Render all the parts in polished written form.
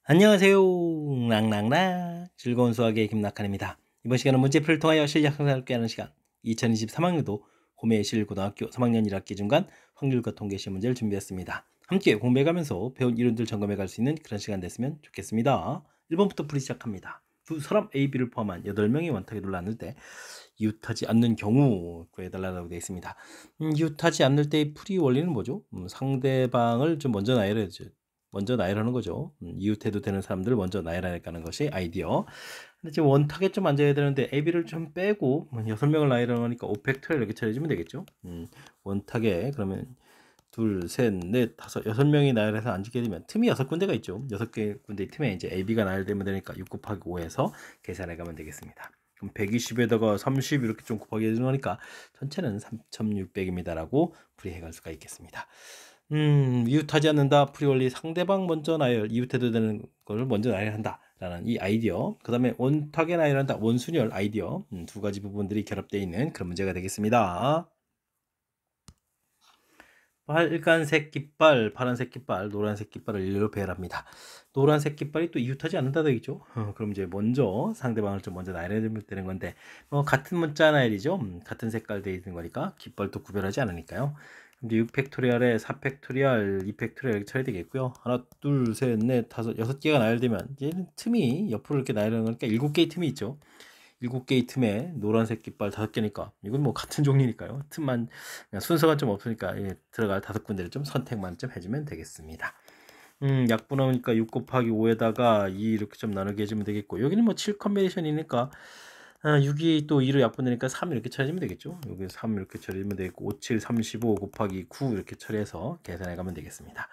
안녕하세요. 랑랑랑 즐거운 수학의 김낙한입니다. 이번 시간은 문제풀이를 통하여 실력 향상을 꾀하는 시간 2023학년도 고매실고등학교 3학년 1학기 중간 확률과 통계 시험 문제를 준비했습니다. 함께 공부해가면서 배운 이론들 점검해 갈 수 있는 그런 시간 됐으면 좋겠습니다. 1번부터 풀이 시작합니다. 두 사람 A, B를 포함한 8명이 원탁에 놀랐을 때 이웃하지 않는 경우 구해달라고 되어 있습니다. 이웃하지 않을 때의 풀이 원리는 뭐죠? 상대방을 좀 먼저 나열하는 거죠. 이웃해도 되는 사람들을 먼저 나열하는 것이 아이디어. 근데 지금 원탁에 좀 앉아야 되는데 AB를 좀 빼고 6명을 나열하니까 5팩토리얼 이렇게 처리해주면 되겠죠. 원탁에 그러면 둘, 셋, 넷, 다섯, 6명이 나열해서 앉게 되면 틈이 6군데가 있죠. 6개 군데 틈에 이제 AB가 나열되면 되니까 6 곱하기 5에서 계산해 가면 되겠습니다. 그럼 120에다가 30 이렇게 좀 곱하기 해주는 거니까 전체는 3600입니다라고 풀이해 갈 수가 있겠습니다. 이웃하지 않는다 풀이 원리 상대방 먼저 나열 이웃해도 되는 걸 먼저 나열한다 라는 이 아이디어, 그 다음에 원탁에 나열한다 원순열 아이디어, 두 가지 부분들이 결합되어 있는 그런 문제가 되겠습니다. 빨간색 깃발, 파란색 깃발, 노란색 깃발을 일렬로 배열합니다. 노란색 깃발이 또 이웃하지 않는다 되겠죠. 그럼 이제 먼저 상대방을 좀 먼저 나열해야 되는 건데 같은 문자 나열이죠. 같은 색깔 되어 있는 거니까 깃발도 구별하지 않으니까요. 이제 6팩토리얼에 4팩토리얼, 2팩토리얼 이렇게 쳐야 되겠고요. 하나, 둘, 셋, 넷, 다섯, 6개가 나열되면 이제 틈이 옆으로 이렇게 나열하는 거니까 7개의 틈이 있죠. 7개의 틈에 노란색 깃발 5개니까 이건 뭐 같은 종류니까요. 틈만 순서가 좀 없으니까 들어갈 5군데를 좀 선택만 좀 해주면 되겠습니다. 약분하니까 6 곱하기 5에다가 2 이렇게 좀 나누게 해주면 되겠고, 여기는 뭐 7 컨비네이션이니까 6이 또 2로 약분되니까 3 이렇게 처리하면 되겠죠. 여기 3 이렇게 처리하면 되겠고, 5, 7, 35 곱하기 9 이렇게 처리해서 계산해 가면 되겠습니다.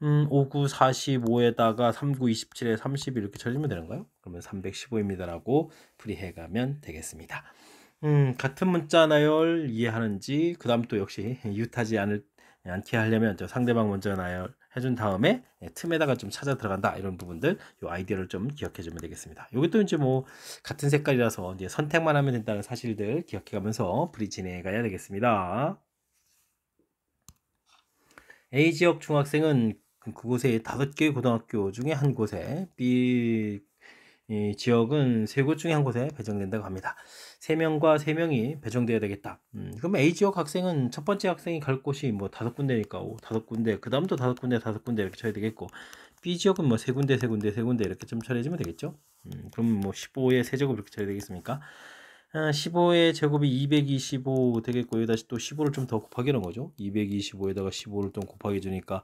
5, 9, 45에다가 3, 9, 27에 30 이렇게 처리하면 되는가요? 그러면 315입니다라고 풀이해 가면 되겠습니다. 같은 문자 나열 이해하는지, 그 다음 또 역시 이웃하지 않게 하려면 저 상대방 먼저 나열 해준 다음에 틈에다가 좀 찾아 들어간다 이런 부분들 이 아이디어를 좀 기억해 주면 되겠습니다. 이것도 이제 뭐 같은 색깔이라서 이제 선택만 하면 된다는 사실들 기억해 가면서 풀이 진행해 가야 되겠습니다. A 지역 중학생은 그곳의 5개의 고등학교 중에 한 곳에, B 지역은 3곳 중에 한 곳에 배정된다고 합니다. 3명과 3명이 배정되어야 되겠다. 그럼 A 지역 학생은 첫 번째 학생이 갈 곳이 뭐 5군데니까 5군데, 그 다음도 5군데, 5군데 이렇게 쳐야 되겠고, B 지역은 뭐 3군데, 3군데, 3군데 이렇게 좀 처리해주면 되겠죠. 그럼 뭐 15의 세제곱 이렇게 처리 되겠습니까? 15의 제곱이 225 되겠고, 여기다 또 15를 좀 더 곱하기 하는 거죠. 225에다가 15를 좀 곱하기 주니까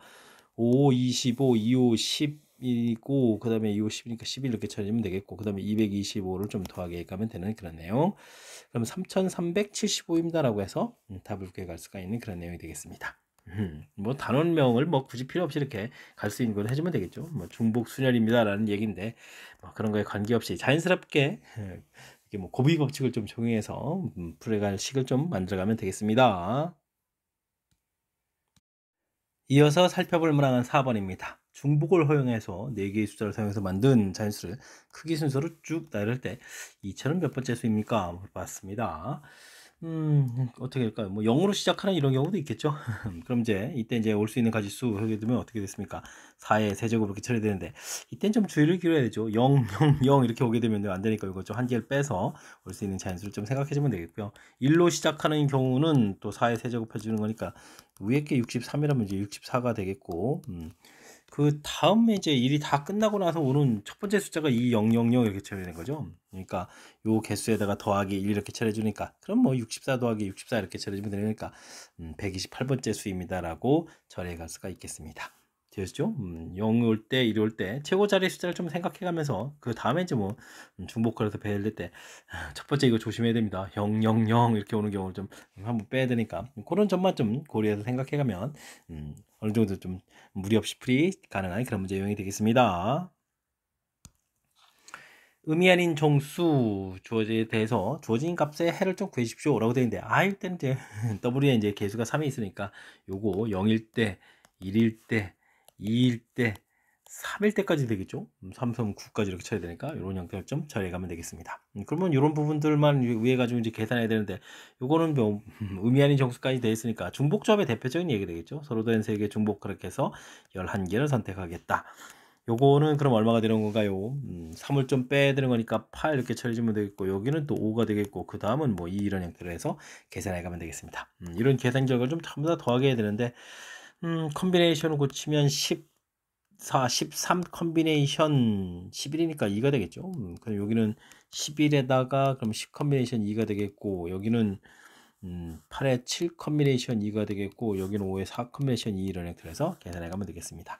5, 25, 25, 10이고, 그 다음에 25, 10이니까 11 이렇게 쳐주면 되겠고, 그 다음에 225를 좀 더하게 가면 되는 그런 내용. 그럼 3375입니다 라고 해서 답을 구해갈 수가 있는 그런 내용이 되겠습니다. 뭐 단원명을 뭐 굳이 필요 없이 이렇게 갈 수 있는 걸 해주면 되겠죠. 뭐 중복 순열입니다 라는 얘기인데, 뭐 그런 거에 관계없이 자연스럽게 이렇게 뭐 고비 법칙을 좀 적용해서 풀어갈 식을 좀 만들어가면 되겠습니다. 이어서 살펴볼 문항은 4번입니다. 중복을 허용해서 4개의 숫자를 사용해서 만든 자연수를 크기 순서로 쭉 나열할 때 2천은 몇 번째 수입니까? 봤습니다. 어떻게 될까요? 뭐 0으로 시작하는 이런 경우도 있겠죠. 그럼 이때 올 수 있는 가지수 하게 되면 어떻게 됐습니까? 4의 세제곱 이렇게 처리되는데, 이땐 좀 주의를 기울여야 되죠. 0, 0, 0 이렇게 오게 되면 안 되니까 이거 좀 한 개를 빼서 올 수 있는 자연수를 좀 생각해 주면 되겠고요. 1로 시작하는 경우는 또 4의 세제곱 해주는 거니까 위에 게 63이라면 이제 64가 되겠고, 그 다음에 이제 일이 다 끝나고 나서 오는 첫 번째 숫자가 2000 이렇게 처리되는 거죠. 그러니까 요 개수에다가 더하기 1 이렇게 처리해 주니까, 그럼 뭐 64 더하기 64 이렇게 처리해 주면 되니까 128번째 수입니다라고 처리해 갈 수가 있겠습니다. 되었죠? 0 올 때, 1 올 때 최고 자리 숫자를 좀 생각해 가면서 그 다음에 이제 뭐 중복해서 배열 때 첫 번째 이거 조심해야 됩니다. 0, 0, 0 이렇게 오는 경우를 좀 한번 빼야 되니까 그런 점만 좀 고려해서 생각해 가면 어느 정도 좀 무리 없이 풀이 가능한 그런 문제 유형이 되겠습니다. 의미 아닌 정수 주어지에 대해서 주어진 값의 해를 좀 구해주십시오 라고 되어 있는데, R일 때는 이제 W에 이제 개수가 3이 있으니까 요거 0일 때, 1일 때, 2일 때, 3일 때까지 되겠죠. 3, 3, 9까지 이렇게 쳐야 되니까 이런 형태를 좀 처리해 가면 되겠습니다. 그러면 이런 부분들만 위해 가지고 이제 계산해야 되는데, 요거는 뭐 의미 아닌 정수까지 되어 있으니까 중복조합의 대표적인 얘기 되겠죠. 서로 다른 3개 중복 그렇게 해서 11개를 선택하겠다. 요거는 그럼 얼마가 되는 건가요? 3을 좀 빼야 되는 거니까 8 이렇게 처리해주면 되겠고, 여기는 또 5가 되겠고, 그 다음은 뭐 2 이런 형태로 해서 계산해 가면 되겠습니다. 이런 계산 결과를 좀 전부 다 더하게 해야 되는데, 컨비네이션을 고치면 14, 13 컨비네이션 11이니까 2가 되겠죠. 그럼 여기는 11에다가 그럼 10 컨비네이션 2가 되겠고, 여기는 8에 7 컨비네이션 2가 되겠고, 여기는 5에 4 컨비네이션 2 이런 형태로 해서 계산해 가면 되겠습니다.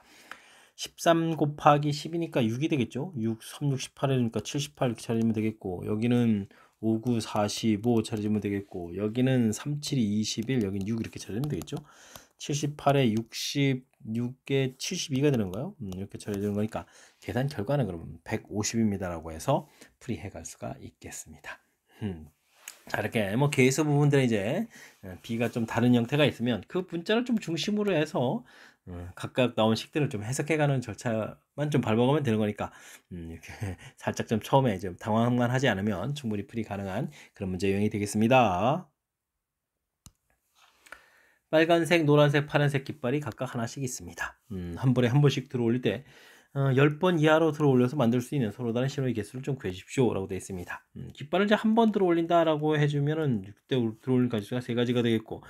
13 곱하기 10이니까 6이 되겠죠. 6, 3, 6, 18이니까 78 이렇게 차려주면 되겠고, 여기는 5, 9, 45 차려주면 되겠고, 여기는 3, 7, 21, 여기는 6 이렇게 차려주면 되겠죠. 78에 66에 72가 되는 거예요. 이렇게 처리되는 거니까 계산 결과는 그러면 150입니다라고 해서 풀이해 갈 수가 있겠습니다. 자, 이렇게 뭐 계수 부분들에 이제 B가 좀 다른 형태가 있으면 그 문자를 좀 중심으로 해서 각각 나온 식들을 좀 해석해가는 절차만 좀 밟아가면 되는 거니까 이렇게 살짝 좀 처음에 좀 당황만 하지 않으면 충분히 풀이 가능한 그런 문제 유형이 되겠습니다. 빨간색, 노란색, 파란색 깃발이 각각 하나씩 있습니다. 한 번에 한 번씩 들어올릴 때 10번 이하로 들어올려서 만들 수 있는 서로 다른 신호의 개수를 좀 구해주십시오 라고 되어 있습니다. 깃발을 이제 한 번 들어올린다라고 해주면은 6대 들어올린 가지수가 3가지가 되겠고,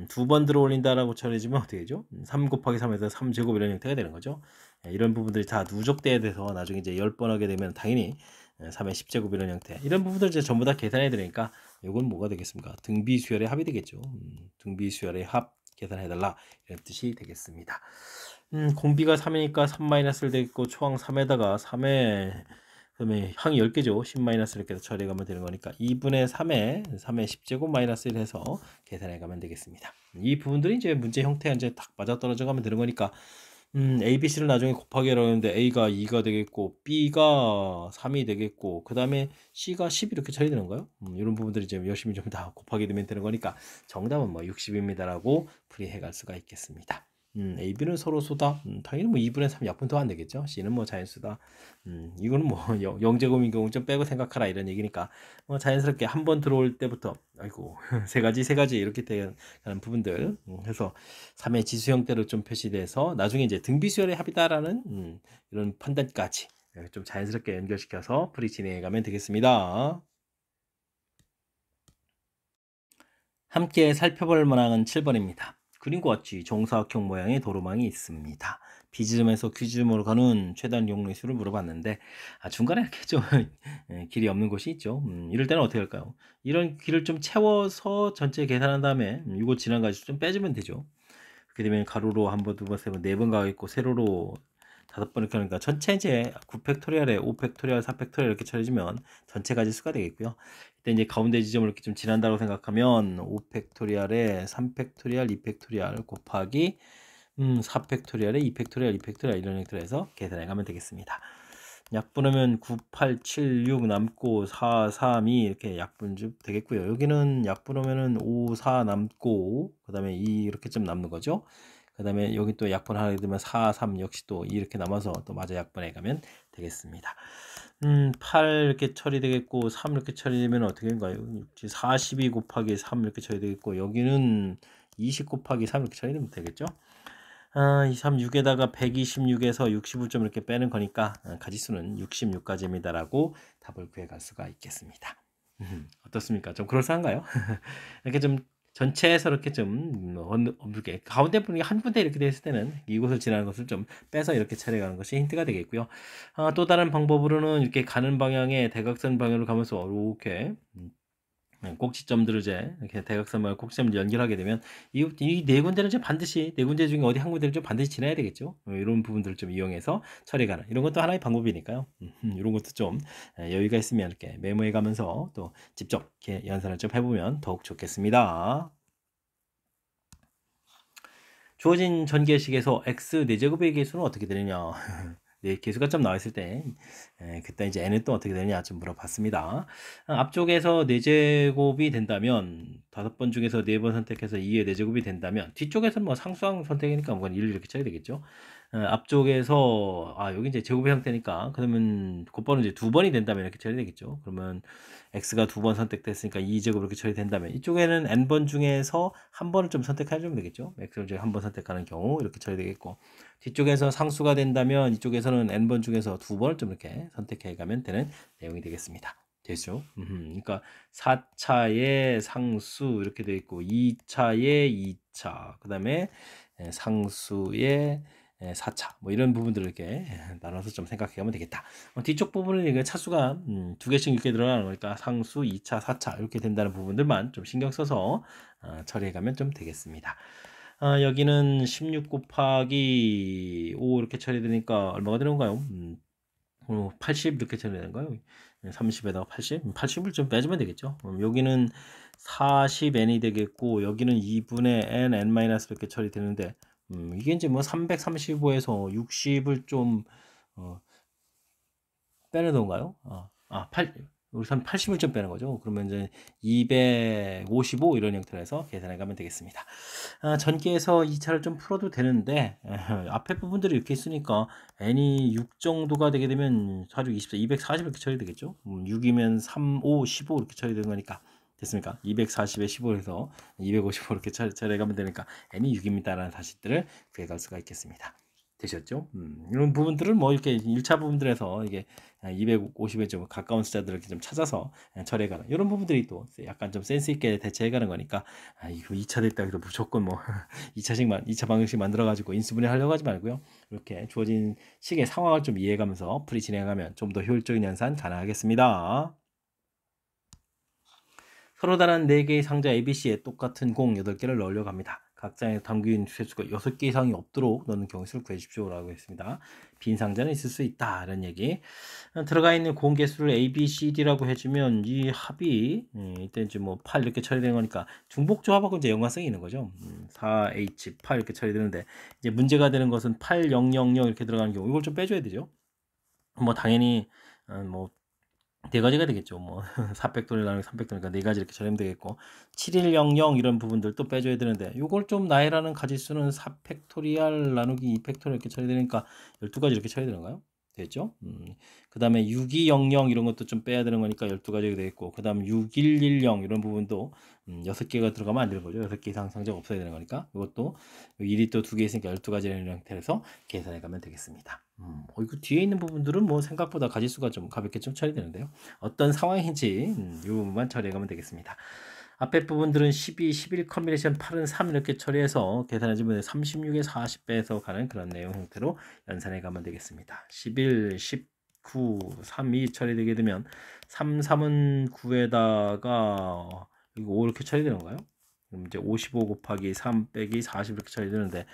2번 들어올린다라고 처리해주면 어떻게 되죠? 3 곱하기 3에서 3제곱 이런 형태가 되는 거죠. 이런 부분들이 다 누적돼야 돼서 나중에 이제 10번 하게 되면 당연히 3의 10제곱 이런 형태, 이런 부분들 이제 전부 다 계산해야 되니까 이건 뭐가 되겠습니까? 등비수열의 합이 되겠죠. 등비수열의 합 계산해달라 이런 뜻이 되겠습니다. 공비가 3이니까 3-를 되겠고, 초항 3에다가 3에 그다음에 항이 10개죠. 10 이렇게 해서 처리해 가면 되는 거니까 2분의 3에 3의 10제곱 마이너스 1 해서 계산해 가면 되겠습니다. 이 부분들이 이제 문제 형태가 이제 딱 맞아떨어져 가면 되는 거니까 A, B, C를 나중에 곱하기 하려는데 A가 2가 되겠고, B가 3이 되겠고, 그 다음에 C가 10 이렇게 처리되는 거예요. 이런 부분들이 이제 열심히 좀 다 곱하기 되면 되는 거니까 정답은 뭐 60입니다라고 풀이해 갈 수가 있겠습니다. A, B는 서로 수다. 당연히 뭐 2분의 3 약분도 안 되겠죠. C는 뭐 자연수다. 이거는 뭐 0제곱인 경우 좀 빼고 생각하라 이런 얘기니까 뭐 자연스럽게 한 번 들어올 때부터 아이고 세 가지 이렇게 되는 부분들 해서 3의 지수 형태로 좀 표시돼서 나중에 이제 등비수열의 합이다라는 이런 판단까지 좀 자연스럽게 연결시켜서 풀이 진행해 가면 되겠습니다. 함께 살펴볼 문항은 7번입니다. 그림과 같이 정사각형 모양의 도로망이 있습니다. B지점에서 Q지점으로 가는 최단 경로의 수를 물어봤는데 중간에 이렇게 좀 길이 없는 곳이 있죠. 이럴 때는 어떻게 할까요? 이런 길을 좀 채워서 전체 계산한 다음에 이거 지난 가지고 좀 빼주면 되죠. 그렇게 되면 가로로 한 번, 두 번, 세 번, 네 번 가겠고, 세로로 5번 이렇게 하니까 전체 이제 9팩토리얼에 5팩토리얼, 4팩토리얼 이렇게 처리해주면 전체 가지수가 되겠고요. 이때 이제 가운데 지점을 이렇게 좀 지난다고 생각하면 5팩토리얼에 3팩토리얼, 2팩토리얼 곱하기 4팩토리얼에 2팩토리얼, 2팩토리얼 이런 형태로 해서 계산해 가면 되겠습니다. 약분하면 9, 8, 7, 6 남고 4, 3, 2 이렇게 약분 좀 되겠고요. 여기는 약분하면은 5, 4 남고 그 다음에 2 이렇게 좀 남는 거죠. 그 다음에 여기 또 약분 하게 되면 4, 3 역시 또 2 이렇게 남아서 또 마저 약분해 가면 되겠습니다. 8 이렇게 처리되겠고 3 이렇게 처리되면 어떻게 된가요? 42 곱하기 3 이렇게 처리되겠고 여기는 20 곱하기 3 이렇게 처리되면 되겠죠. 236에다가 126에서 65점 이렇게 빼는 거니까 가지수는 66가지입니다라고 답을 구해갈 수가 있겠습니다. 어떻습니까? 좀 그럴싸한가요? 이렇게 좀 전체에서 이렇게 좀 이렇게 가운데 분이 한 군데 이렇게 됐을 때는 이곳을 지나는 것을 좀 빼서 이렇게 처리하는 것이 힌트가 되겠고요. 또 다른 방법으로는 이렇게 가는 방향에 대각선 방향으로 가면서 이렇게 꼭지점들을 이제 이렇게 대각선과 꼭지점을 연결하게 되면 이 네 군데는 이제 반드시 네 군데 중에 어디 한 군데를 좀 반드시 지나야 되겠죠. 이런 부분들을 좀 이용해서 처리가는 이런 것도 하나의 방법이니까요. 이런 것도 좀 여유가 있으면 이렇게 메모해 가면서 또 직접 이렇게 연산을 좀 해보면 더욱 좋겠습니다. 주어진 전개식에서 x 4제곱의 개수는 어떻게 되느냐? 네, 개수가 좀 나와 있을 때 그때 이제 n은 또 어떻게 되느냐 좀 물어봤습니다. 앞쪽에서 4제곱이 된다면 5번 중에서 4번 선택해서 2의 4제곱이 된다면 뒤쪽에서는 뭐 상수항 선택이니까 뭐 1 이렇게 쳐야 되겠죠. 앞쪽에서 여기 이제 제곱의 형태니까 그러면 곱번은 이제 두 번이 된다면 이렇게 처리되겠죠. 그러면 x가 두 번 선택됐으니까 2제곱 이렇게 처리된다면 이쪽에는 n번 중에서 한 번을 좀 선택해 주면 되겠죠. x를 이제 한 번 선택하는 경우 이렇게 처리되겠고 뒤쪽에서 상수가 된다면 이쪽에서는 n번 중에서 두 번을 좀 이렇게 선택해 가면 되는 내용이 되겠습니다. 됐죠? 그러니까 4차의 상수 이렇게 되어 있고 2차의 2차 그다음에 상수의 4차 뭐 이런 부분들을 이렇게 나눠서 좀 생각해 가면 되겠다. 뒤쪽 부분은 이게 차수가 두 개씩 이렇게 늘어나는 거니까 상수 2차, 4차 이렇게 된다는 부분들만 좀 신경 써서 처리해 가면 좀 되겠습니다. 여기는 16 곱하기 5 이렇게 처리되니까 얼마가 되는가요? 80 이렇게 처리되는가요? 30에다가 80? 80을 좀 빼주면 되겠죠. 여기는 40n이 되겠고 여기는 2분의 n, n- 이렇게 처리되는데 이게 이제 뭐 335에서 60을 좀 빼는 건가요? 80을 좀 빼는 거죠. 그러면 이제 255 이런 형태로 해서 계산해 가면 되겠습니다. 전기에서 2차를 좀 풀어도 되는데 앞에 부분들이 이렇게 있으니까 n이 6 정도가 되게 되면 4, 6, 24, 240 이렇게 처리되겠죠. 6이면 3, 5, 15 이렇게 처리되는 거니까 됐습니까? 240에 15에서 255 이렇게 처리해 가면 되니까 n이 6입니다라는 사실들을 구해갈 수가 있겠습니다. 되셨죠? 이런 부분들을 뭐 이렇게 1차 부분들에서 이게 250에 좀 가까운 숫자들을 이렇게 좀 찾아서 처리해가는 이런 부분들이 또 약간 좀 센스 있게 대처해가는 거니까 이거 2차 됐다 해도 무조건 뭐 2차 방정식 만들어가지고 인수분해 하려고 하지 말고요. 이렇게 주어진 식의 상황을 좀 이해해가면서 풀이 진행하면 좀 더 효율적인 연산 가능하겠습니다. 서로 다른 4개의 상자 ABC에 똑같은 공 8개를 넣으려고 합니다. 각 장에 담긴 횟수가 6개 이상이 없도록 넣는 경우를 구해주십시오 라고 했습니다. 빈 상자는 있을 수 있다 라는 얘기. 들어가 있는 공 개수를 A, B, C, D라고 해주면 이 합이 이때 이제 뭐 8 이렇게 처리된 거니까 중복 조합하고 이제 연관성이 있는 거죠. 4H 8 이렇게 처리되는데 이제 문제가 되는 것은 8, 0, 0, 0 이렇게 들어가는 경우 이걸 좀 빼줘야 되죠. 뭐 당연히 뭐 네 가지가 되겠죠. 뭐 400돈이 나누기 300돈이니까 네 가지 이렇게 처리하면 되겠고 7100 이런 부분들도 빼줘야 되는데 요걸 좀 나열하는 가지수는 4팩토리얼 나누기 2팩토리얼 이렇게 처리되니까 12가지 이렇게 처리되는가요? 되겠죠? 그다음에 6200 이런 것도 좀 빼야 되는 거니까 12가지가 되겠고 그다음 6110 이런 부분도 6개가 들어가면 안 되는 거죠. 6개 이상 상자가 없어야 되는 거니까 이것도 1이 또 2개 있으니까 12가지라는 형태에서 계산해 가면 되겠습니다. 이거 뒤에 있는 부분들은 뭐 생각보다 가지수가 좀 가볍게 좀 처리되는데요. 어떤 상황인지 이 부분만 처리해 가면 되겠습니다. 앞에 부분들은 12, 11 컨비네이션 8은 3 이렇게 처리해서 계산해주면 36에 40 빼서 가는 그런 내용 형태로 연산해 가면 되겠습니다. 11, 19, 3, 2 처리되게 되면 3, 3은 9에다가 이거 5 이렇게 처리되는 건가요? 그럼 이제 55 곱하기 3 빼기 40 이렇게 처리되는데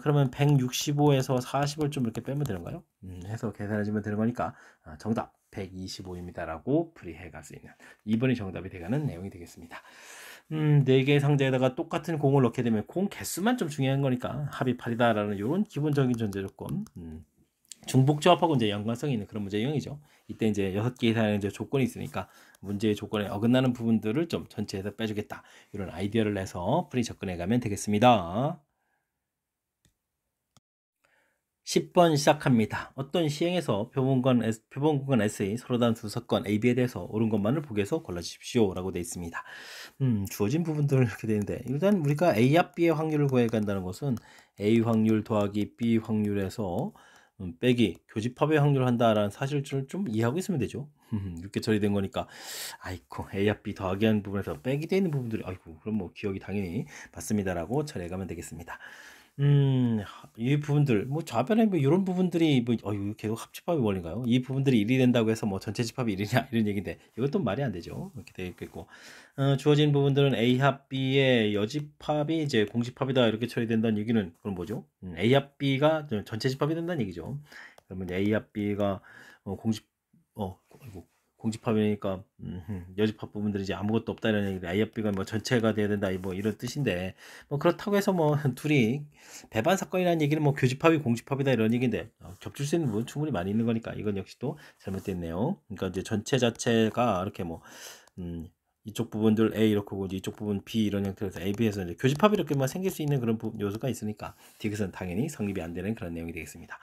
그러면 165에서 40을 좀 이렇게 빼면 되는가요? 해서 계산해주면 되는 거니까 정답 125입니다라고 풀이해 갈 수 있는 2번이 정답이 되가는 내용이 되겠습니다. 4개의 상자에다가 똑같은 공을 넣게 되면 공 개수만 좀 중요한 거니까 합이 8이다라는 이런 기본적인 전제 조건. 중복 조합하고 이제 연관성이 있는 그런 문제 유형이죠. 이때 이제 6개 이상의 이제 조건이 있으니까 문제의 조건에 어긋나는 부분들을 좀 전체에서 빼주겠다. 이런 아이디어를 내서 풀이 접근해 가면 되겠습니다. 10번 시작합니다. 어떤 시행에서 표본공간 S의 서로 다른 두 사건 A, B에 대해서 옳은 것만을 보기 위해서 골라주십시오 라고 되어 있습니다. 주어진 부분들은 이렇게 되는데 일단 우리가 A 합 B의 확률을 구해 간다는 것은 A 확률 더하기 B 확률에서 빼기 교집합의 확률을 한다라는 사실을 좀 이해하고 있으면 되죠. 이렇게 처리된 거니까 아이고 A 합 B 더하기 하는 부분에서 빼기 되어 있는 부분들이 아이고 그럼 뭐 기억이 당연히 맞습니다라고 처리해 가면 되겠습니다. 이 부분들 뭐 좌변에 뭐 이런 부분들이 뭐 이거 계속 합집합이 원리인가요? 이 부분들이 1이 된다고 해서 뭐 전체 집합이 1이냐 이런 얘기인데 이것도 말이 안 되죠. 이렇게 되어 있겠고 주어진 부분들은 A 합 B의 여집합이 이제 공집합이다 이렇게 처리된다는 얘기는 그럼 뭐죠? A 합 B가 전체 집합이 된다는 얘기죠. 그러면 A 합 B가 아이고, 공집합이니까 여집합 부분들이 이제 아무것도 없다 이런 얘기. A 합 B가 뭐 전체가 돼야 된다 뭐 이런 뜻인데 뭐 그렇다고 해서 뭐 둘이 배반 사건이라는 얘기는 뭐 교집합이 공집합이다 이런 얘기인데 겹칠 수 있는 부분 충분히 많이 있는 거니까 이건 역시 또 잘못됐네요. 그러니까 이제 전체 자체가 이렇게 뭐 이쪽 부분들 A 이렇게 오고 이쪽 부분 B 이런 형태로서 A, B에서 이제 교집합이 이렇게만 생길 수 있는 그런 요소가 있으니까 디귿은 당연히 성립이 안 되는 그런 내용이 되겠습니다.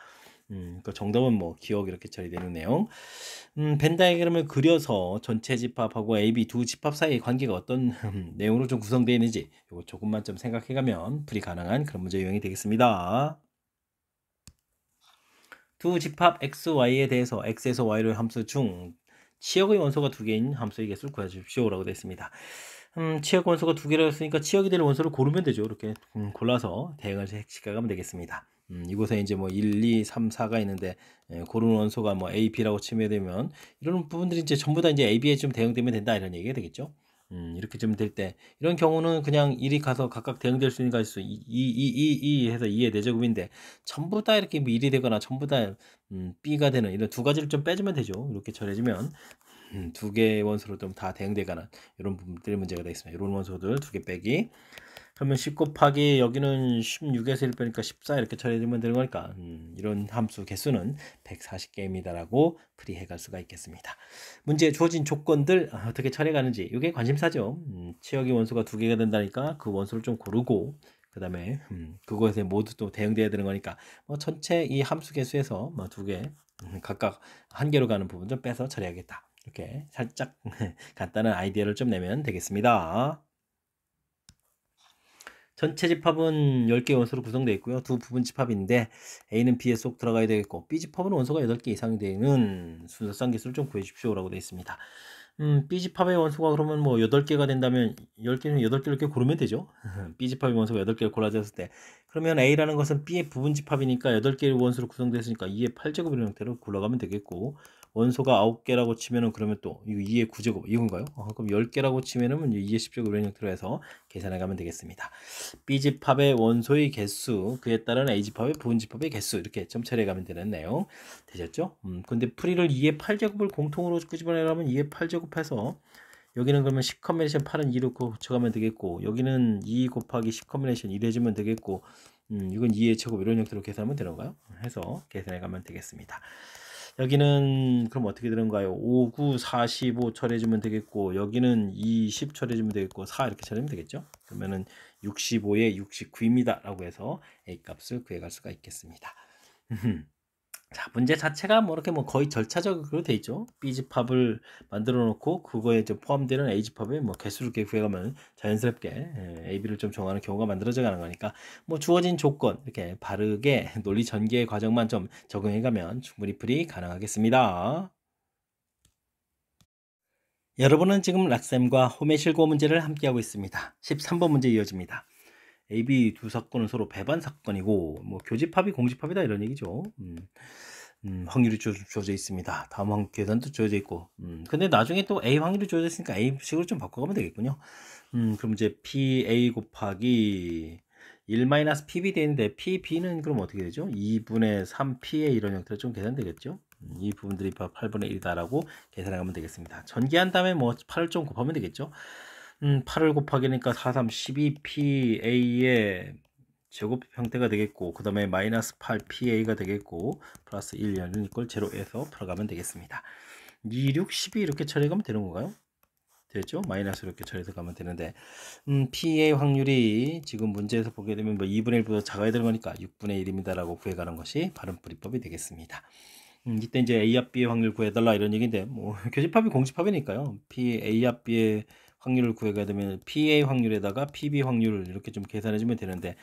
그 정답은 뭐 기억 이렇게 처리되는 내용. 벤 다이그램을 그려서 전체 집합하고 AB 두 집합 사이의 관계가 어떤 내용으로 좀 구성되어 있는지 이거 조금만 좀 생각해가면 풀이 가능한 그런 문제 유형이 되겠습니다. 두 집합 x, y에 대해서 x에서 y를 함수 중 치역의 원소가 두 개인 함수의 개수를 구해주십시오 라고 되어 있습니다. 치역 원소가 두 개라고 했으니까 치역이 될 원소를 고르면 되죠. 이렇게 골라서 대응을 시켜가면 되겠습니다. 이곳에 이제 뭐 1, 2, 3, 4가 있는데 고르는 원소가 뭐 A, B라고 치면 되면 이런 부분들이 이제 전부 다 이제 A, B에 좀 대응되면 된다 이런 얘기가 되겠죠. 이렇게 좀 될 때 이런 경우는 그냥 1이 가서 각각 대응될 수 있는 가수 2 해서 2의 내제곱인데 전부 다 이렇게 뭐 1이 되거나 전부 다 B가 되는 이런 두 가지를 좀 빼주면 되죠. 이렇게 처리해주면 두 개의 원소로 좀 다 대응되거나 이런 부분들이 문제가 되겠습니다. 이런 원소들 두 개 빼기. 그러면 10 곱하기 여기는 16에서 1 빼니까 14 이렇게 처리해주면 되는 거니까 이런 함수 개수는 140개입니다라고 풀이해갈 수가 있겠습니다. 문제에 주어진 조건들 어떻게 처리해가는지 이게 관심사죠. 치역의 원소가 두 개가 된다니까 그 원소를 좀 고르고 그 다음에 그것에 모두 또 대응돼야 되는 거니까 뭐 전체 이 함수 개수에서 뭐 두 개 각각 한 개로 가는 부분 좀 빼서 처리하겠다. 이렇게 살짝 간단한 아이디어를 좀 내면 되겠습니다. 전체 집합은 10개 원소로 구성되어 있고요. 두 부분 집합인데 A는 B에 쏙 들어가야 되겠고 B 집합은 원소가 8개 이상 되는 순서상 개수를 좀 구해주십시오 라고 되어 있습니다. B 집합의 원소가 그러면 뭐 8개가 된다면 10개는 8개 이렇게 고르면 되죠. B 집합의 원소가 8개를 골라졌을 때 그러면 A라는 것은 B의 부분 집합이니까 8개의 원소로 구성되었으니까 2의 8제곱이라는 형태로 굴러가면 되겠고 원소가 9개라고 치면은 그러면 또 이거 2의 9제곱 이건가요? 그럼 10개라고 치면은 2의 10제곱 이런 형태로 해서 계산해 가면 되겠습니다. B집합의 원소의 개수, 그에 따른 A집합의 부분집합의 개수 이렇게 점 처리해 가면 되는 내용 되셨죠? 근데 풀이를 2의 8제곱을 공통으로 끄집어내려면 2의 8제곱해서 여기는 그러면 10 컨비네이션 8은 2로 고쳐가면 되겠고 여기는 2 곱하기 10 컨비네이션 1 해주면 되겠고 이건 2의 제곱 이런 형태로 계산하면 되는가요? 해서 계산해 가면 되겠습니다. 여기는 그럼 어떻게 되는가요? 5, 9, 45 처리해주면 되겠고 여기는 20 처리해주면 되겠고 4 이렇게 처리하면 되겠죠? 그러면은 65에 69입니다 라고 해서 A 값을 구해갈 수가 있겠습니다. 자, 문제 자체가 뭐 이렇게 뭐 거의 절차적으로 돼 있죠. B집합을 만들어 놓고 그거에 이제 포함되는 A집합의 뭐 개수를 이렇게 구해가면 자연스럽게 A, B를 좀 정하는 경우가 만들어져 가는 거니까 뭐 주어진 조건 이렇게 바르게 논리 전개 과정만 좀 적용해 가면 충분히 풀이 가능하겠습니다. 여러분은 지금 락쌤과 홈의 실고 문제를 함께하고 있습니다. 13번 문제 이어집니다. A, B 두 사건은 서로 배반 사건이고 뭐 교집합이 공집합이다 이런 얘기죠. 확률이 주어져 있습니다. 다음 계산도 주어져 있고 근데 나중에 또 A 확률이 주어져 있으니까 A식으로 좀 바꿔가면 되겠군요. 그럼 이제 PA 곱하기 1-PB 되는데 PB는 그럼 어떻게 되죠? 2분의 3PA 이런 형태로 좀 계산되겠죠? 이 부분들이 8분의 1이다라고 계산하면 되겠습니다. 전개한 다음에 뭐 8을 좀 곱하면 되겠죠? 8을 곱하기니까 4, 3, 12PA의 제곱 형태가 되겠고 그 다음에 마이너스 8PA가 되겠고 플러스 1 열린 이꼴 제로에서 풀어가면 되겠습니다. 2, 6, 12 이렇게 처리하면 되는 건가요? 되죠? 마이너스 이렇게 처리해서 가면 되는데 PA 확률이 지금 문제에서 보게 되면 뭐 2분의 1보다 작아야 되는 거니까 6분의 1입니다 라고 구해가는 것이 바른풀이법이 되겠습니다. 이때 이제 A합 B의 확률 구해달라 이런 얘기인데 뭐 교집합이 공집합이니까요. A합 B의 확률을 구해가야 되면 PA 확률에다가 PB 확률을 이렇게 좀 계산해주면 되는데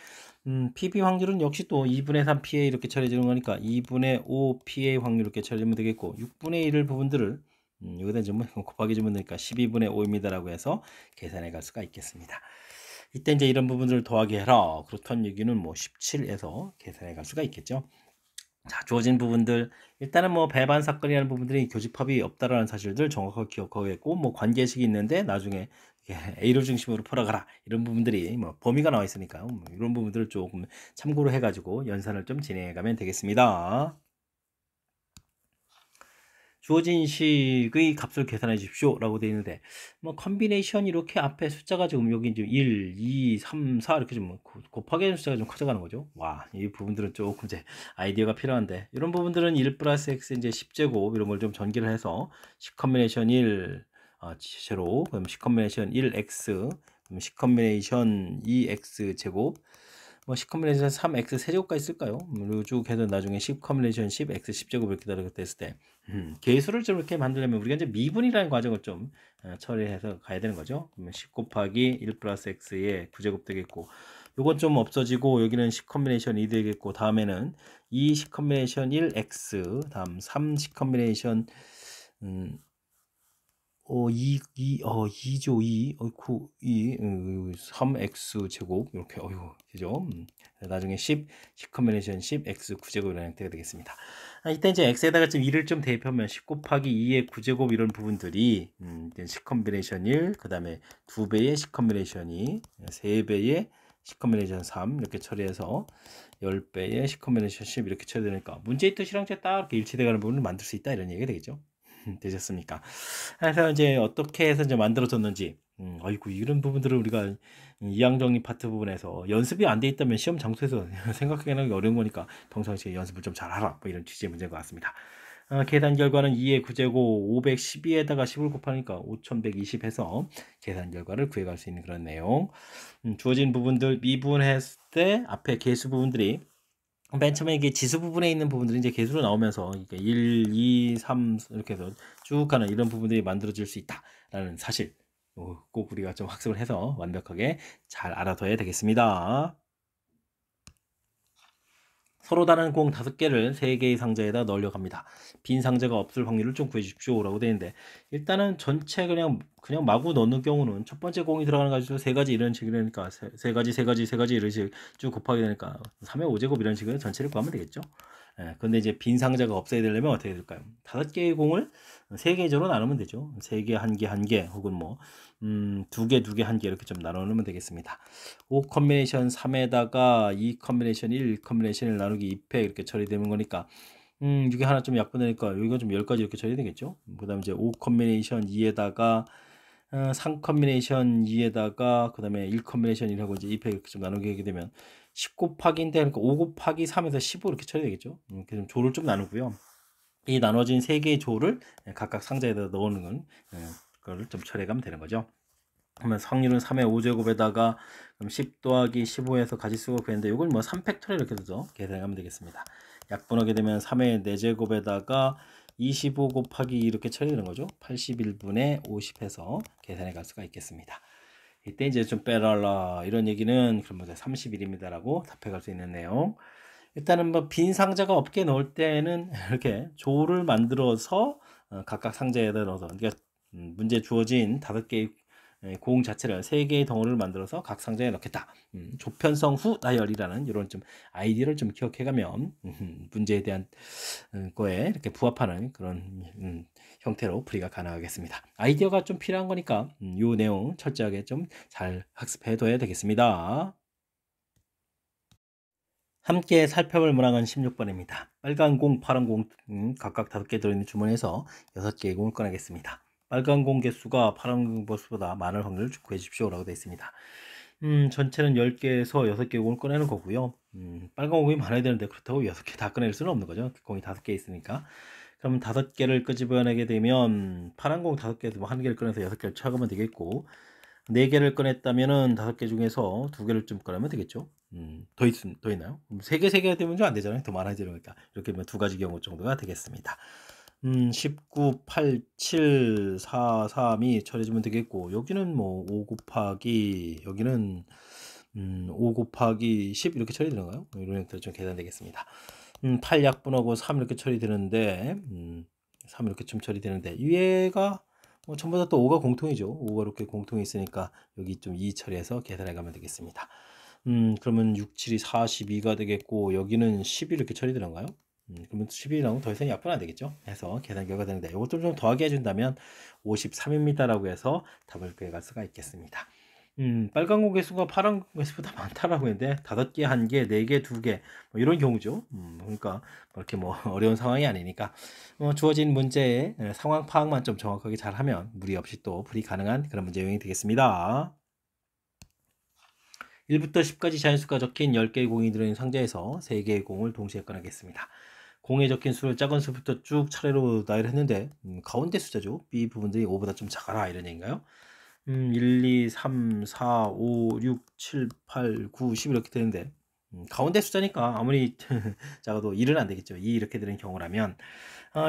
PB 확률은 역시 또 2분의 3 PA 이렇게 처리해주는 거니까 2분의 5 PA 확률 이렇게 처리하면 되겠고 6분의 1을 부분들을 여기다 좀 곱하기 주면 되니까 12분의 5입니다 라고 해서 계산해 갈 수가 있겠습니다. 이때 이제 이런 부분들을 더하기 해라. 그렇다는 얘기는 뭐 17에서 계산해 갈 수가 있겠죠. 자, 주어진 부분들 일단은 뭐 배반 사건이라는 부분들이 교집합이 없다라는 사실들 정확하게 기억하겠고 뭐 관계식이 있는데 나중에 A를 중심으로 풀어가라 이런 부분들이 뭐 범위가 나와 있으니까요. 뭐 이런 부분들을 조금 참고로 해가지고 연산을 좀 진행해 가면 되겠습니다. 주어진 식의 값을 계산해 주십시오 라고 되어 있는데 뭐 컨비네이션 이렇게 앞에 숫자가 지금 여기 이제 1, 2, 3, 4 이렇게 좀 곱하기 하는 숫자가 좀 커져가는 거죠. 와, 이 부분들은 조금 이제 아이디어가 필요한데 이런 부분들은 1 플러스 x 이제 10제곱 이런 걸 좀 전개를 해서 10 컨비네이션 1 제로, 그럼 10 컨비네이션 1x, 그럼 10 컨비네이션 2x 제곱, 뭐 10 컨비네이션 3x 세제곱까지 쓸까요? 그리고 쭉 해서 나중에 10 컨비네이션 10x 10제곱 이렇게 됐을 때 계수를 좀 이렇게 만들려면 우리가 이제 미분이라는 과정을 좀 처리해서 가야 되는 거죠. 그러면 10 곱하기 1 플러스 x의 9제곱 되겠고, 요건 좀 없어지고 여기는 10 컨비네이션 2 되겠고, 다음에는 2 10 컨비네이션 1x, 다음 3 10 컨비네이션 2죠, 2. 어이쿠, 3x 제곱, 이렇게, 그죠? 나중에 10 컨비네이션 10x 9제곱 이런 형태가 되겠습니다. 이때 이제 x에다가 좀 2를 좀 대입하면 10 곱하기 2의 9제곱 이런 부분들이, 10 컨비네이션 1, 그 다음에 2배의 10 컨비네이션 2, 3배의 10 컨비네이션 3, 이렇게 처리해서 10배의 10 컨비네이션 10 이렇게 처리되니까 문제의 뜻이랑 딱 이렇게 일치되가는 부분을 만들 수 있다, 이런 얘기가 되겠죠. 되셨습니까? 그래서 이제 어떻게 해서 이제 만들어졌는지, 아이고, 이런 부분들을 우리가 이항정리 파트 부분에서 연습이 안 돼 있다면 시험 장소에서 생각하기는 어려운 거니까 평상시에 연습을 좀 잘하라, 뭐 이런 취지의 문제인 것 같습니다. 계산 결과는 2의 9제곱 512에다가 10을 곱하니까 5120 해서 계산 결과를 구해갈 수 있는 그런 내용. 주어진 부분들 미분했을 때 앞에 계수 부분들이 맨 처음에 이게 지수 부분에 있는 부분들이 이제 계수로 나오면서, 그러니까 1, 2, 3 이렇게 해서 쭉 가는 이런 부분들이 만들어질 수 있다라는 사실, 꼭 우리가 좀 학습을 해서 완벽하게 잘 알아둬야 되겠습니다. 서로 다른 공 5개를 3개의 상자에다 넣으려 합니다. 빈 상자가 없을 확률을 좀 구해주십시오 라고 되어 있는데, 일단은 전체 그냥 마구 넣는 경우는 첫 번째 공이 들어가는 가지고 3가지 이런 식이니까 3가지 이런 식 쭉 곱하게 되니까 3의 5제곱 이런 식으로 전체를 구하면 되겠죠. 근데 이제 빈 상자가 없어야 되려면 어떻게 될까요? 5개의 공을 3개 조로 나누면 되죠. 3개, 1개, 1개, 혹은 뭐 2개, 2개, 1개 이렇게 좀 나누면 되겠습니다. 5 컨비네이션 3에다가 2 컨비네이션 1 컨비네이션 1 나누기 2패 이렇게 처리되는 거니까, 이게 하나 좀 약분되니까 여기가 좀 10가지 이렇게 처리되겠죠. 그 다음에 이제 5 컨비네이션 2에다가 3 컨비네이션 2에다가 그 다음에 1 컨비네이션 1하고 이제 2패 이렇게 좀 나누게 하게 되면 10 곱하기인데, 그러니까 5 곱하기 3에서 15 이렇게 처리되겠죠. 그래서 조를 좀 나누고요. 이 나눠진 3개의 조를 각각 상자에다 넣는 건, 그거를 좀 처리해 가면 되는 거죠. 그러면 확률은 3의 5제곱에다가 그럼 10 더하기 15에서 가지수가 구했는데, 이걸 뭐 3팩토리얼 이렇게 해서 계산하면 되겠습니다. 약분하게 되면 3의 4제곱에다가 25 곱하기 2 이렇게 처리되는 거죠. 81분의 50 해서 계산해 갈 수가 있겠습니다. 이때 이제 좀 빼달라 이런 얘기는 그럼 31입니다라고 답해 갈 수 있는 내용. 일단은 뭐 빈 상자가 없게 넣을 때는 이렇게 조를 만들어서 각각 상자에다 넣어서, 그러니까 문제 주어진 5개의 공 자체를 3개의 덩어리를 만들어서 각 상자에 넣겠다. 조편성 후 나열이라는 이런 좀 아이디어를 좀 기억해가면 문제에 대한 거에 이렇게 부합하는 그런 형태로 풀이가 가능하겠습니다. 아이디어가 좀 필요한 거니까 이 내용 철저하게 좀 잘 학습해 둬야 되겠습니다. 함께 살펴볼 문항은 16번입니다. 빨간 공, 파란 공 각각 5개 들어있는 주머니에서 6개의 공을 꺼내겠습니다. 빨간 공 개수가 파란 공 개수보다 많을 확률을 구해 주십시오 라고 되어 있습니다. 전체는 10개에서 6개 공을 꺼내는 거고요. 빨간 공이 많아야 되는데 그렇다고 6개 다 꺼낼 수는 없는 거죠. 공이 5개 있으니까. 그럼 5개를 끄집어내게 되면 파란 공 5개에서 뭐 1개를 꺼내서 6개를 쳐가면 되겠고, 4개를 꺼냈다면은 5개 중에서 2개를 좀 꺼내면 되겠죠. 더 있나요? 3개 되면 좀 안 되잖아요. 더 많아지니까. 이렇게 하면 2가지 경우 정도가 되겠습니다. 19, 8, 7, 4, 3이 처리해주면 되겠고, 여기는 뭐 5 곱하기, 여기는 5 곱하기 10 이렇게 처리되는가요? 이런 형태로 좀 계산되겠습니다. 8 약분하고 3 이렇게 처리되는데, 3 이렇게 좀 처리되는데, 위에가 뭐 전부 다 또 5가 공통이죠. 5가 이렇게 공통이 있으니까 여기 좀 2 처리해서 계산해 가면 되겠습니다. 그러면 6, 7이 42가 되겠고, 여기는 10이 이렇게 처리되는가요? 그러면 11이 나오면 더 이상 약분 안 되겠죠. 해서 계산 결과 되는데, 이것도 좀 더하게 해준다면 53입니다라고 해서 답을 구해갈 수가 있겠습니다. 빨간 공 개수가 파란 공 개수보다 많다라고 했는데 5개, 1개, 4개, 2개 뭐 이런 경우죠. 그러니까 이렇게 뭐 어려운 상황이 아니니까 주어진 문제의 상황 파악만 좀 정확하게 잘하면 무리 없이 또 풀이 가능한 그런 문제 유형이 되겠습니다. 1부터 10까지 자연수가 적힌 10개의 공이 들어있는 상자에서 3개의 공을 동시에 꺼내겠습니다. 공에 적힌 수를 작은 수부터 쭉 차례로 나열을 했는데 가운데 숫자죠. B 부분들이 5보다 좀 작아라 이런 얘기인가요? 1, 2, 3, 4, 5, 6, 7, 8, 9, 10 이렇게 되는데 가운데 숫자니까 아무리 작아도 1은 안 되겠죠. 2 이렇게 되는 경우라면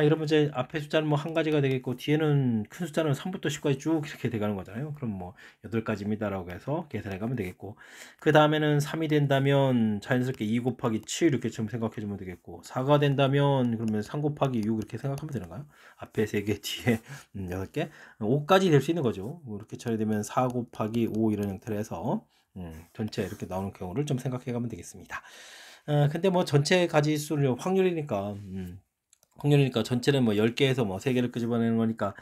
이런 문제 앞에 숫자는 뭐 한 가지가 되겠고 뒤에는 큰 숫자는 3부터 10까지 쭉 이렇게 돼가는 거잖아요. 그럼 뭐 8가지입니다라고 해서 계산해 가면 되겠고 그 다음에는 3이 된다면 자연스럽게 2 곱하기 7 이렇게 좀 생각해 주면 되겠고 4가 된다면 그러면 3 곱하기 6 이렇게 생각하면 되는가요? 앞에 3개 뒤에 6개 5까지 될 수 있는 거죠. 뭐 이렇게 처리되면 4 곱하기 5 이런 형태로 해서 전체 이렇게 나오는 경우를 좀 생각해 가면 되겠습니다. 근데 뭐 전체 가지수를 확률이니까 전체는 뭐 10개에서 뭐 3개를 끄집어내는 거니까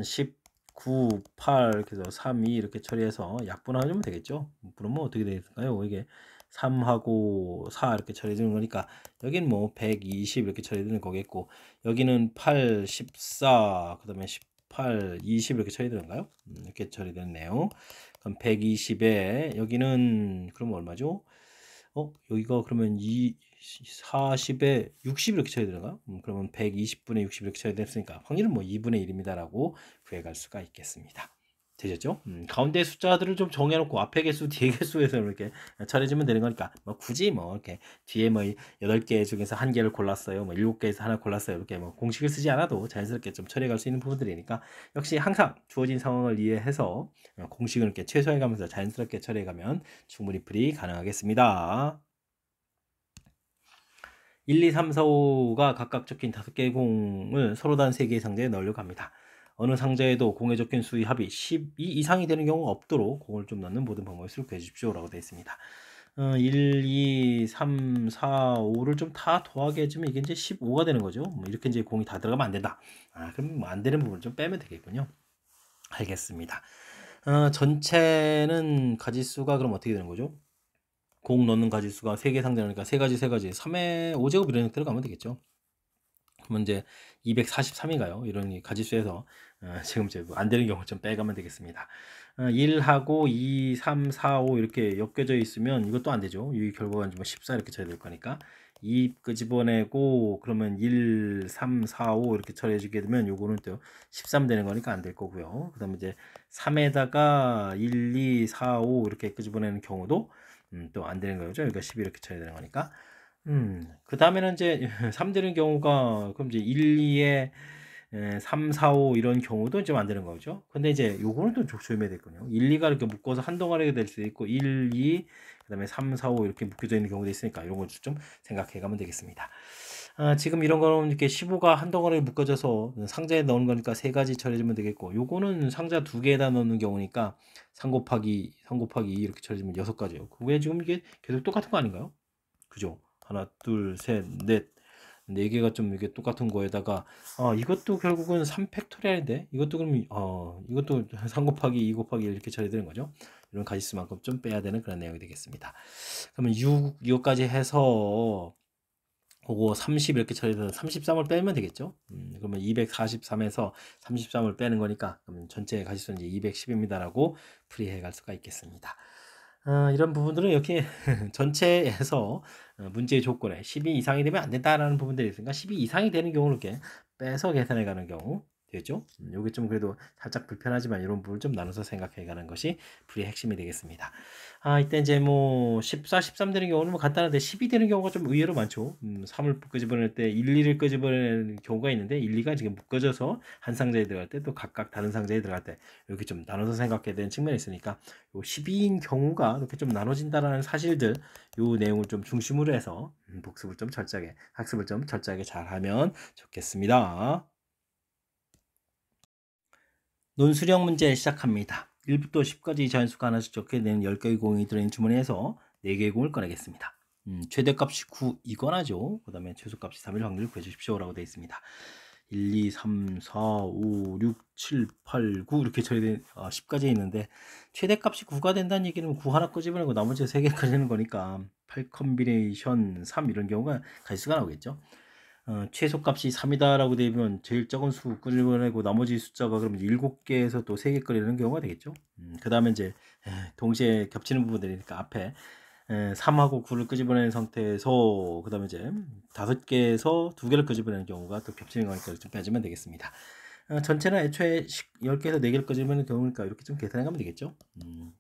19, 8 이렇게 해서 3, 2 이렇게 처리해서 약분하면 되겠죠. 그러면 어떻게 되겠을까요? 이게 3하고 4 이렇게 처리되는 거니까 여기는 뭐 120 이렇게 처리되는 거겠고 여기는 8, 14 그 다음에 18, 20 이렇게 처리되는가요? 이렇게 처리됐네요. 그럼 120에 여기는 그럼 얼마죠? 여기가 그러면 40에 60 이렇게 쳐야 되나요? 그러면 120분의 60 이렇게 쳐야 됐으니까 확률은 뭐 2분의 1입니다라고 구해갈 수가 있겠습니다. 되셨죠? 가운데 숫자들을 좀 정해놓고 앞에 개수, 뒤에 개수에서 이렇게 처리해주면 되는 거니까 뭐 굳이 뭐 이렇게 뒤에 뭐 8개 중에서 한 개를 골랐어요. 뭐 7개에서 하나 골랐어요. 이렇게 뭐 공식을 쓰지 않아도 자연스럽게 좀 처리해갈 수 있는 부분들이니까 역시 항상 주어진 상황을 이해해서 공식을 이렇게 최소화해가면서 자연스럽게 처리해가면 충분히 풀이 가능하겠습니다. 1, 2, 3, 4, 5가 각각 적힌 5개의 공을 서로 다른 3개의 상자에 넣으려고 합니다. 어느 상자에도 공에 적힌 수의 합이 12 이상이 되는 경우가 없도록 공을 좀 넣는 모든 방법을 수록해 주십시오 라고 되어 있습니다. 1, 2, 3, 4, 5를 좀 다 더하게 해주면 이게 이제 15가 되는 거죠. 뭐 이렇게 이제 공이 다 들어가면 안 된다. 그럼 뭐 안 되는 부분을 좀 빼면 되겠군요. 알겠습니다. 전체는 가지수가 그럼 어떻게 되는 거죠? 공 넣는 가지수가 3개 상자니까 3가지 3의 5제곱 이런 형태로 가면 되겠죠. 그러면 이제 243인가요? 이런 가지수에서 지금 이제 안 되는 경우 좀 빼가면 되겠습니다. 1하고 2, 3, 4, 5 이렇게 엮여져 있으면 이것도 안 되죠. 이 결과가 뭐 14 이렇게 쳐야 될 거니까 2 끄집어내고 그러면 1, 3, 4, 5 이렇게 처리해 주게 되면 요거는 또 13 되는 거니까 안 될 거고요. 그 다음에 이제 3에다가 1, 2, 4, 5 이렇게 끄집어내는 경우도 또 안 되는 거죠. 그러니까 12 이렇게 쳐야 되는 거니까. 그 다음에는 이제 3 되는 경우가 그럼 이제 1, 2에 3, 4, 5 이런 경우도 좀 안 되는 거죠. 근데 이제 요거는 또 조심해야 되거든요. 1, 2가 이렇게 묶어서 한 덩어리가 될 수도 있고 1, 2 그다음에 3, 4, 5 이렇게 묶여져 있는 경우도 있으니까 이런 걸 좀 생각해 가면 되겠습니다. 지금 이런 거는 이렇게 15가 한 덩어리에 묶어져서 상자에 넣은 거니까 3가지 처리해주면 되겠고 요거는 상자 2개에다 넣는 경우니까 3 곱하기 2 이렇게 처리해주면 6가지예요. 그게 지금 이게 계속 똑같은 거 아닌가요? 그죠? 하나, 둘, 셋, 넷, 4개가 좀 이게 똑같은 거에다가 이것도 결국은 3팩토리얼인데 이것도 그럼 이것도 3 곱하기 2 곱하기 1 이렇게 처리되는 거죠. 이런 가지수만큼 좀 빼야 되는 그런 내용이 되겠습니다. 그러면 6 이거까지 해서 그거 30 이렇게 처리돼서 33을 빼면 되겠죠. 그러면 243에서 33을 빼는 거니까 그러면 전체 가지수는 이제 210입니다라고 풀이해 갈 수가 있겠습니다. 이런 부분들은 이렇게 전체에서 문제의 조건에 12 이상이 되면 안 된다라는 부분들이 있으니까 12 이상이 되는 경우를 이렇게 빼서 계산해 가는 경우 되죠. 요게 좀 그래도 살짝 불편하지만 이런 부분을 좀 나눠서 생각해 가는 것이 풀이의 핵심이 되겠습니다. 이때 이제 뭐 14, 13 되는 경우는 뭐 간단한데 12 되는 경우가 좀 의외로 많죠. 3을 끄집어낼 때 1, 2를 끄집어내는 경우가 있는데 1, 2가 지금 묶어져서 한 상자에 들어갈 때 또 각각 다른 상자에 들어갈 때 이렇게 좀 나눠서 생각해야 되는 측면이 있으니까 요 12인 경우가 이렇게 좀 나눠진다라는 사실들 요 내용을 좀 중심으로 해서 학습을 좀 철저하게 잘하면 좋겠습니다. 논술형 문제 시작합니다. 1부터 10까지 자연수가 하나씩 적게 되는 10개의 공이 들어있는 주머니에서 4개의 공을 꺼내겠습니다. 최대값이 9 이거나죠. 그 다음에 최소값이 3일 확률을 구해주십시오 라고 되어 있습니다. 1, 2, 3, 4, 5, 6, 7, 8, 9 이렇게 처리된 10까지 있는데 최대값이 9가 된다는 얘기는 9 하나 끄집어내고 나머지 3개 꺼내는 거니까 8 컨비네이션 3 이런 경우가 가지수가 나오겠죠. 최소값이 3이다라고 되면 제일 적은 수 끄집어내고 나머지 숫자가 그러면 7개에서 또 3개 끄내는 경우가 되겠죠. 그 다음에 이제 동시에 겹치는 부분들이니까 앞에 3하고 9를 끄집어내는 상태에서 그 다음에 이제 5개에서 2개를 끄집어내는 경우가 또 겹치는 거니까 좀 빼주면 되겠습니다. 전체는 애초에 10개에서 4개를 끄집어내는 경우니까 이렇게 좀 계산해 가면 되겠죠.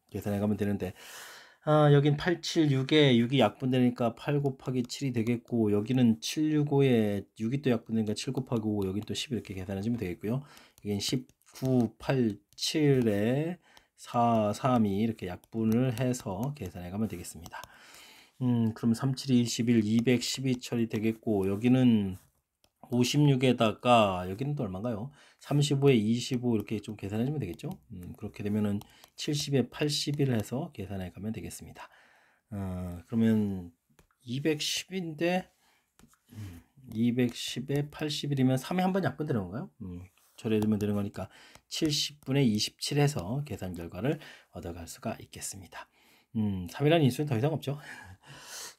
계산해 가면 되는데 여긴 876에 6이 약분되니까 8 곱하기 7이 되겠고, 여기는 765에 6이 또 약분되니까 7 곱하기 5, 여긴 또 10 이렇게 계산하시면 되겠고요. 여긴 19, 8, 7에 4, 3이 이렇게 약분을 해서 계산해 가면 되겠습니다. 그럼 3, 7, 21, 212 처리 되겠고, 여기는 56에다가 여기는 또 얼마인가요? 35에 25 이렇게 좀 계산해 주면 되겠죠? 그렇게 되면은 70에 81 해서 계산해 가면 되겠습니다. 그러면 210인데 210에 81이면 3에 한 번 약분되는 건가요? 처리해주면 되는 거니까 70분의 27 해서 계산 결과를 얻어갈 수가 있겠습니다. 3이라는 인수는 더 이상 없죠.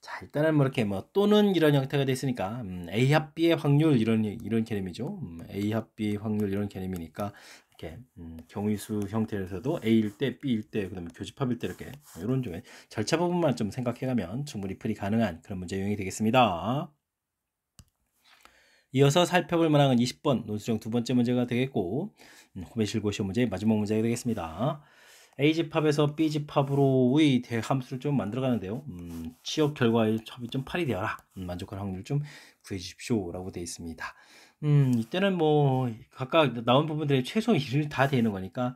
자, 일단은 뭐 이렇게 뭐 또는 이런 형태가 돼 있으니까 A 합 B의 확률 이런 개념이죠. A 합 B 확률 이런 개념이니까 이렇게 경위수 형태에서도 A일 때, B일 때, 그다음에 교집합일 때 이렇게 이런 좀 절차 부분만 좀 생각해가면 충분히 풀이 가능한 그런 문제 유형이 되겠습니다. 이어서 살펴볼 문항은 20번 논술형 두 번째 문제가 되겠고, 호메실고 시험 문제의 마지막 문제가 되겠습니다. A집합에서 B집합으로의 대함수를 좀 만들어 가는데요. 취업 결과의 합이 좀 8이 되어라. 만족할 확률 좀 구해 주십시오. 라고 되어 있습니다. 이때는 뭐, 각각 나온 부분들이 최소 1이 다 되는 거니까,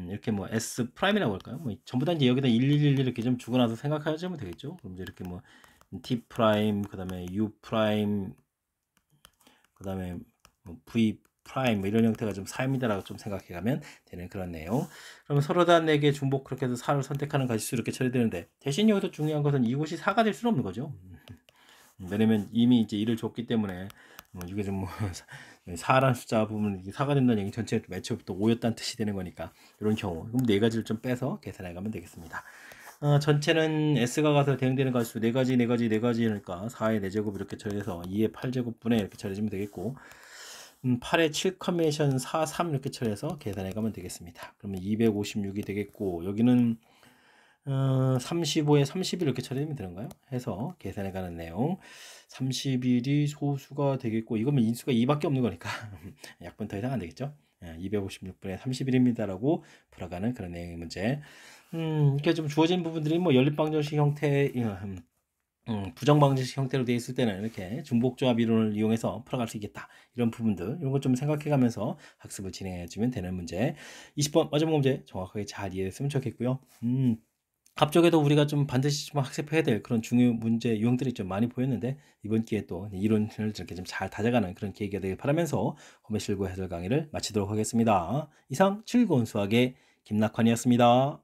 이렇게 뭐, S 프라임이라고 할까요? 뭐, 전부 다 이제 여기다 1111 이렇게 좀 주고나서 생각하시면 되겠죠. 그럼 이제 이렇게 뭐, T 프라임, 그 다음에 U 프라임, 그 다음에 뭐 V 프라임 뭐 이런 형태가 좀 4입니다라고 좀 생각해가면 되는 그런 내용. 그러면 서로 다 4개 중복 그렇게 해서 4를 선택하는 가지수 이렇게 처리되는데, 대신 여기서 중요한 것은 이곳이 4가 될 수는 없는 거죠. 왜냐면 이미 이제 1을 줬기 때문에 이게 좀 뭐 4라는 숫자 부분 4가 된다는 얘기 전체 맨 처음부터 5였다는 뜻이 되는 거니까 이런 경우 그럼 4가지를 좀 빼서 계산해 가면 되겠습니다. 전체는 S가 가서 대응되는 가지수 4가지, 4가지, 4가지니까 4의 4제곱 이렇게 처리해서 2의 8제곱분에 이렇게 처리해주면 되겠고, 8의 7 컨비네이션 4, 3 이렇게 처리해서 계산해 가면 되겠습니다. 그러면 256이 되겠고, 여기는 35에 31 이렇게 처리하면 되는가요? 해서 계산해 가는 내용. 31이 소수가 되겠고, 이거면 인수가 2밖에 없는 거니까 약분 더 이상 안 되겠죠? 256분의 31입니다라고 풀어가는 그런 내용의 문제. 이렇게 좀 주어진 부분들이 뭐 연립방정식 형태, 부정방정식 형태로 되어 있을 때는 이렇게 중복조합 이론을 이용해서 풀어갈 수 있겠다. 이런 부분들, 이런 것 좀 생각해가면서 학습을 진행해주면 되는 문제. 20번 마지막 문제 정확하게 잘 이해했으면 좋겠고요. 앞쪽에도 우리가 좀 반드시 좀 학습해야 될 그런 중요 문제 유형들이 좀 많이 보였는데, 이번 기회에 또 이론을 이렇게 좀 잘 다져가는 그런 계기가 되길 바라면서 호메실고 해설 강의를 마치도록 하겠습니다. 이상 즐거운 수학의 김낙환이었습니다.